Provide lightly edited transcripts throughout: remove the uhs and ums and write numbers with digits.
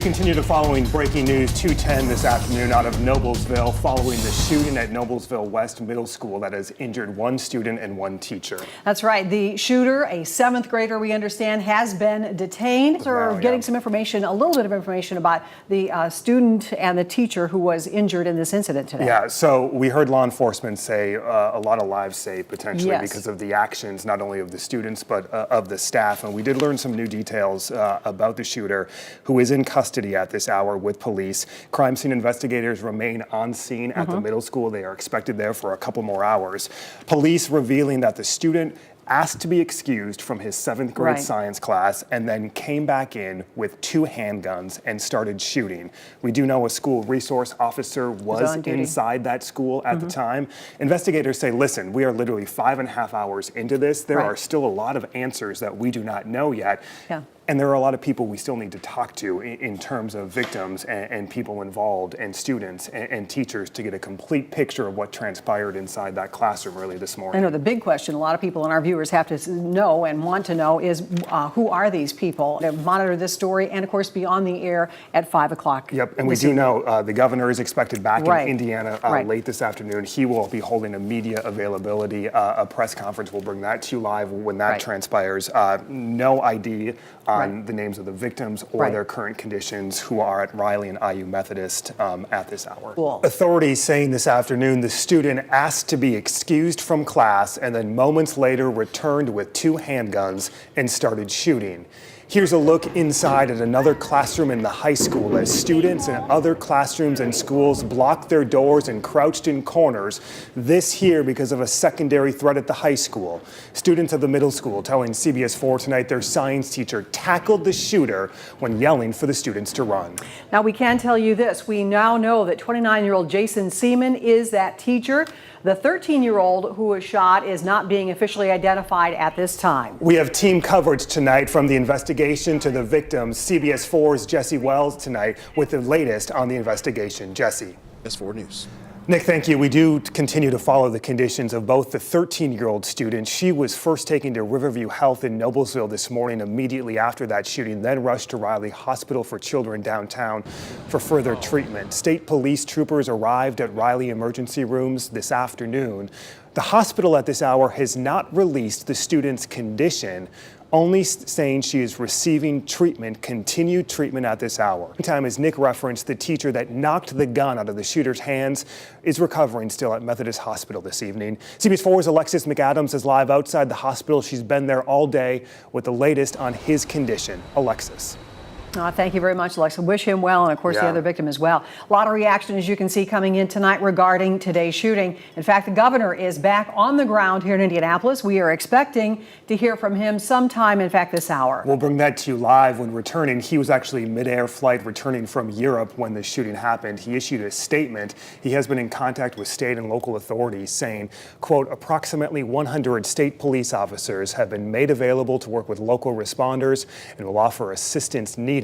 Continue to following breaking news 2:10 this afternoon out of Noblesville following the shooting at Noblesville West Middle School that has injured one student and one teacher. That's right. The shooter, a 7th grader, we understand, has been detained. We're getting some information, a little bit of information about the student and the teacher who was injured in this incident today. Yeah, so we heard law enforcement say a lot of lives saved potentially because of the actions not only of the students but of the staff. And we did learn some new details about the shooter, who is in custody at this hour with police. Crime scene investigators remain on scene at the middle school. They are expected there for a couple more hours. Police revealing that the student asked to be excused from his 7th grade science class and then came back in with 2 handguns and started shooting. We do know a school resource officer was inside that school at the time. Investigators say, listen, we are literally 5.5 hours into this. There are still a lot of answers that we do not know yet. And there are a lot of people we still need to talk to in terms of victims and people involved and students and teachers to get a complete picture of what transpired inside that classroom early this morning. I know the big question a lot of people and our viewers have to know and want to know is who are these people? To monitor this story and, of course, be on the air at 5 o'clock. Yep, and we do know the governor is expected back in Indiana late this afternoon. He will be holding a media availability, a press conference. We'll bring that to you live when that transpires. No ID on the names of the victims or their current conditions who are at Riley and IU Methodist at this hour. Authorities saying this afternoon the student asked to be excused from class and then moments later returned with 2 handguns and started shooting. Here's a look inside at another classroom in the high school as students in other classrooms and schools blocked their doors and crouched in corners. This here because of a secondary threat at the high school. Students at the middle school telling CBS 4 tonight their science teacher tackled the shooter when yelling for the students to run. Now we can tell you this. We now know that 29-year-old Jason Seaman is that teacher. The 13-year-old who was shot is not being officially identified at this time. We have team coverage tonight from the investigation to the victims. CBS 4's Jesse Wells tonight with the latest on the investigation. Jesse. CBS 4 News. Nick, thank you. We do continue to follow the conditions of both the 13-year-old student. She was first taken to Riverview Health in Noblesville this morning immediately after that shooting, then rushed to Riley Hospital for Children downtown for further treatment. State police troopers arrived at Riley emergency rooms this afternoon. The hospital at this hour has not released the student's condition, only saying she is receiving treatment, continued treatment at this hour. Meantime, as Nick referenced, the teacher that knocked the gun out of the shooter's hands is recovering still at Methodist Hospital this evening. CBS 4's Alexis McAdams is live outside the hospital. She's been there all day with the latest on his condition. Alexis. Thank you very much, Alexa. Wish him well, and of course the other victim as well. A lot of reaction, as you can see, coming in tonight regarding today's shooting. In fact, the governor is back on the ground here in Indianapolis. We are expecting to hear from him sometime, in fact, this hour. We'll bring that to you live when returning. He was actually mid-air flight returning from Europe when the shooting happened. He issued a statement. He has been in contact with state and local authorities saying, quote, approximately 100 state police officers have been made available to work with local responders and will offer assistance needed.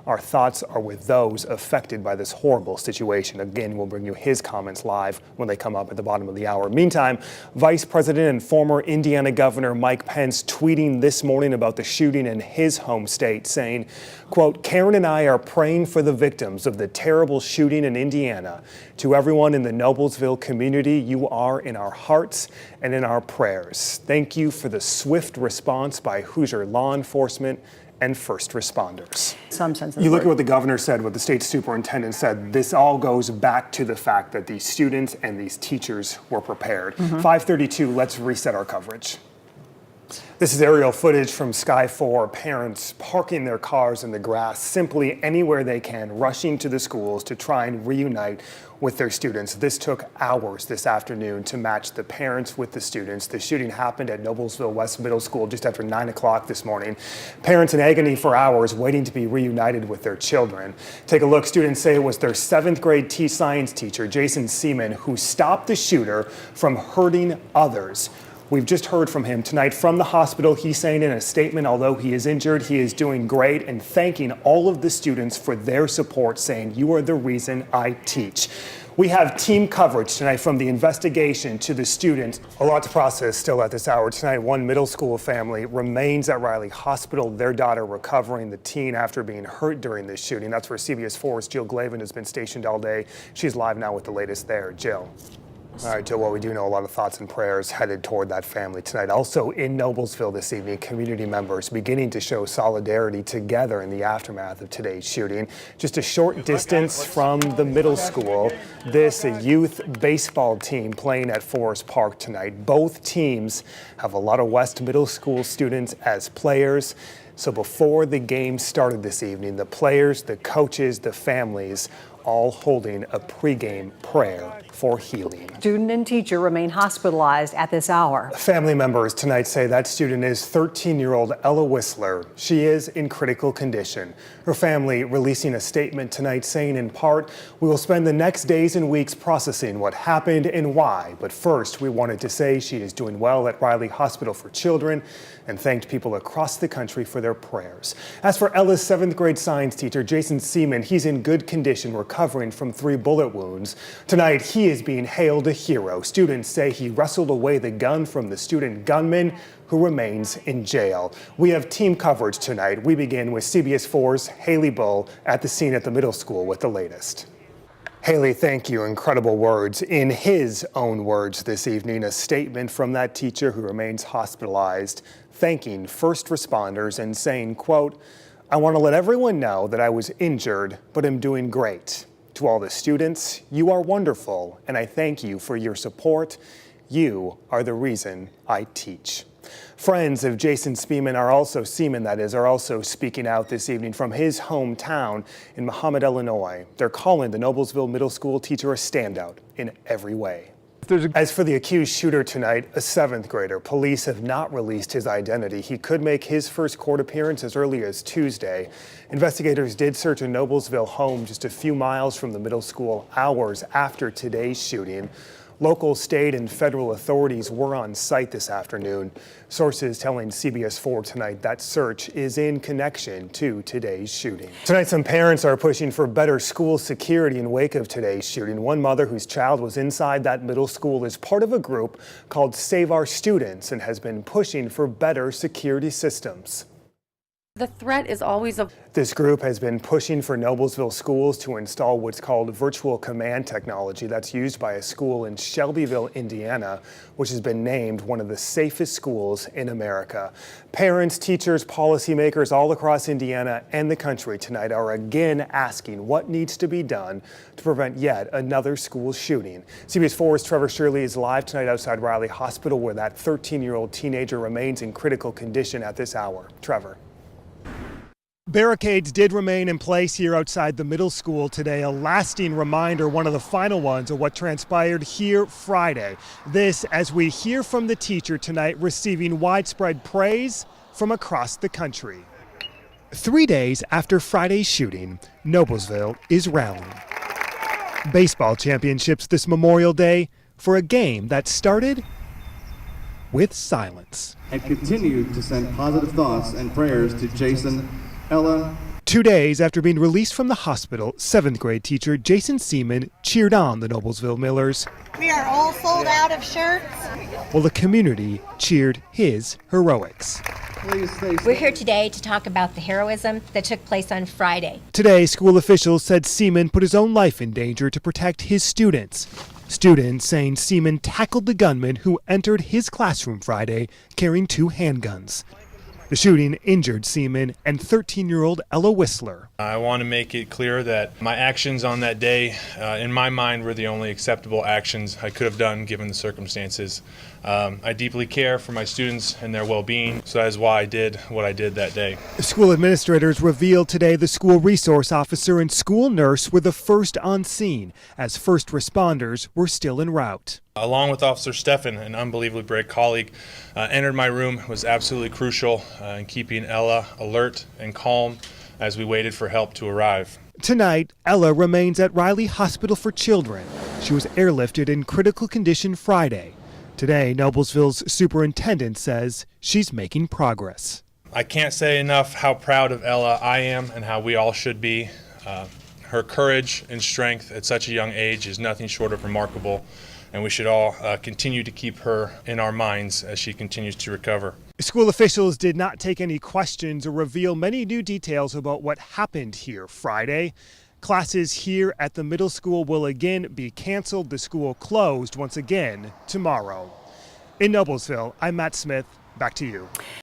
Our thoughts are with those affected by this horrible situation. Again, we'll bring you his comments live when they come up at the bottom of the hour. Meantime, Vice President and former Indiana Governor Mike Pence tweeting this morning about the shooting in his home state, saying, quote, Karen and I are praying for the victims of the terrible shooting in Indiana. To everyone in the Noblesville community, you are in our hearts and in our prayers. Thank you for the swift response by Hoosier law enforcement and first responders. Some sense of you look at what the governor said, what the state superintendent said, this all goes back to the fact that these students and these teachers were prepared. 5:32, let's reset our coverage. This is aerial footage from Sky 4, parents parking their cars in the grass, simply anywhere they can, rushing to the schools to try and reunite with their students. This took hours this afternoon to match the parents with the students. The shooting happened at Noblesville West Middle School just after 9 o'clock this morning. Parents in agony for hours waiting to be reunited with their children. Take a look. Students say it was their 7th grade science teacher, Jason Seaman, who stopped the shooter from hurting others. We've just heard from him tonight from the hospital. He's saying in a statement, although he is injured, he is doing great and thanking all of the students for their support, saying, "You are the reason I teach." We have team coverage tonight from the investigation to the students. A lot to process still at this hour tonight. One middle school family remains at Riley Hospital. Their daughter recovering, the teen after being hurt during this shooting. That's where CBS 4's Jill Glavin has been stationed all day. She's live now with the latest there. Jill. All right, Jill, well, we do know a lot of thoughts and prayers headed toward that family tonight. Also in Noblesville this evening, community members beginning to show solidarity together in the aftermath of today's shooting. Just a short distance from the middle school, this a youth baseball team playing at Forest Park tonight. Both teams have a lot of West Middle School students as players. So before the game started this evening, the players, the coaches, the families all holding a pregame prayer for healing. Student and teacher remain hospitalized at this hour. Family members tonight say that student is 13-year-old Ella Whistler. She is in critical condition. Her family releasing a statement tonight saying in part, "We will spend the next days and weeks processing what happened and why. But first, we wanted to say she is doing well at Riley Hospital for Children and thanked people across the country for their prayers." As for Ella's 7th grade science teacher, Jason Seaman, he's in good condition, recovering from 3 bullet wounds. Tonight, he is being hailed a hero. Students say he wrestled away the gun from the student gunman who remains in jail. We have team coverage tonight. We begin with CBS 4's Haley Bull at the scene at the middle school with the latest. Haley, thank you. Incredible words. In his own words this evening, a statement from that teacher who remains hospitalized, thanking first responders and saying, quote, "I want to let everyone know that I was injured, but am doing great. To all the students, you are wonderful, and I thank you for your support. You are the reason I teach." Friends of Jason Seaman are also speaking out this evening from his hometown in Mahomet, Illinois. They're calling the Noblesville Middle School teacher a standout in every way. As for the accused shooter tonight, a 7th grader, police have not released his identity. He could make his first court appearance as early as Tuesday. Investigators did search a Noblesville home just a few miles from the middle school hours after today's shooting. Local, state, and federal authorities were on site this afternoon. Sources telling CBS 4 tonight that search is in connection to today's shooting. Tonight, some parents are pushing for better school security in wake of today's shooting. One mother whose child was inside that middle school is part of a group called Save Our Students and has been pushing for better security systems. The threat is always a... This group has been pushing for Noblesville schools to install what's called virtual command technology that's used by a school in Shelbyville, Indiana, which has been named one of the safest schools in America. Parents, teachers, policymakers all across Indiana and the country tonight are again asking what needs to be done to prevent yet another school shooting. CBS 4's Trevor Shirley is live tonight outside Riley Hospital, where that 13-year-old teenager remains in critical condition at this hour. Trevor. Barricades did remain in place here outside the middle school today, a lasting reminder, one of the final ones of what transpired here Friday. This as we hear from the teacher tonight receiving widespread praise from across the country. 3 days after Friday's shooting, Noblesville is rallying. Baseball championships this Memorial Day for a game that started with silence. And continue to send positive thoughts and prayers to Jason, Ella. 2 days after being released from the hospital, 7th grade teacher Jason Seaman cheered on the Noblesville Millers. We are all sold out of shirts. While the community cheered his heroics. We're here today to talk about the heroism that took place on Friday. Today, school officials said Seaman put his own life in danger to protect his students. Students saying Seaman tackled the gunman who entered his classroom Friday carrying 2 handguns. The shooting injured Seaman and 13-year-old Ella Whistler. I want to make it clear that my actions on that day, in my mind, were the only acceptable actions I could have done given the circumstances. I deeply care for my students and their well-being, so that is why I did what I did that day. School administrators revealed today the school resource officer and school nurse were the first on scene, as first responders were still en route. Along with Officer Steffen, an unbelievably brave colleague, entered my room, was absolutely crucial in keeping Ella alert and calm as we waited for help to arrive. Tonight, Ella remains at Riley Hospital for Children. She was airlifted in critical condition Friday. Today, Noblesville's superintendent says she's making progress. I can't say enough how proud of Ella I am and how we all should be. Her courage and strength at such a young age is nothing short of remarkable, and we should all continue to keep her in our minds as she continues to recover. School officials did not take any questions or reveal many new details about what happened here Friday. Classes here at the middle school will again be canceled. The school closed once again tomorrow. In Noblesville, I'm Matt Smith. Back to you.